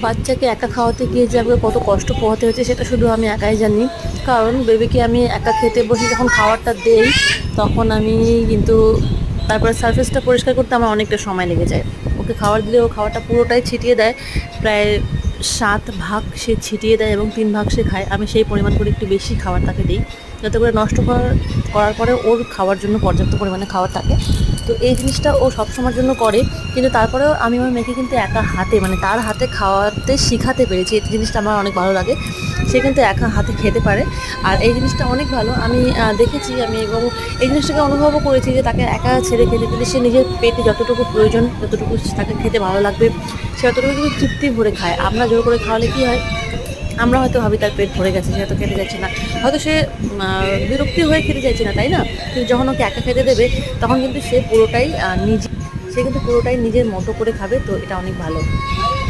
বাচ্চাকে একা খাওয়াতে গিয়ে যে আমাকে কত কষ্ট পোহাতে হচ্ছে সেটা শুধু আমি একাই জানি। কারণ বেবিকে আমি একা খেতে বসে যখন খাবারটা দেই তখন আমি কিন্তু তারপরে সারফেসটা পরিষ্কার করতে আমার অনেকটা সময় লেগে যায়। ওকে খাবার দিলে ও খাবারটা পুরোটাই ছিটিয়ে দেয়, প্রায় 7 ভাগ সে ছিটিয়ে দেয় এবং 3 ভাগ সে খায়। আমি সেই পরিমাণ করে একটু বেশি খাবার তাকে দিই, যাতে করে নষ্ট করার পরে ওর খাওয়ার জন্য পর্যাপ্ত পরিমাণে খাবার থাকে। তো এই জিনিসটা ও সবসময়ের জন্য করে, কিন্তু তারপরেও আমি আমার মেয়েকে কিন্তু একা হাতে মানে তার হাতে খাওয়াতে শিখাতে পেরেছি। এই জিনিসটা আমার অনেক ভালো লাগে। সে কিন্তু একা হাতে খেতে পারে, আর এই জিনিসটা অনেক ভালো। আমি দেখেছি আমি, এবং এই জিনিসটাকে অনুভবও করেছি যে তাকে একা ছেড়ে খেতে দিলে সে নিজের পেটে যতটুকু প্রয়োজন, যতটুকু তাকে খেতে ভালো লাগবে সে ততটুকু কিন্তু তৃপ্তি ভরে খায়। আমরা জোর করে খাওয়ালে কী হয়, আমরা হয়তো ভাবি তার পেট ভরে গেছে, সে হয়তো খেতে যাচ্ছে না, হয়তো সে বিরক্তি হয়ে খেতে চাইছে না, তাই না? কিন্তু যখন ওকে একা খেতে দেবে তখন কিন্তু সে পুরোটাই নিজে সে কিন্তু পুরোটাই নিজের মতো করে খাবে। তো এটা অনেক ভালো।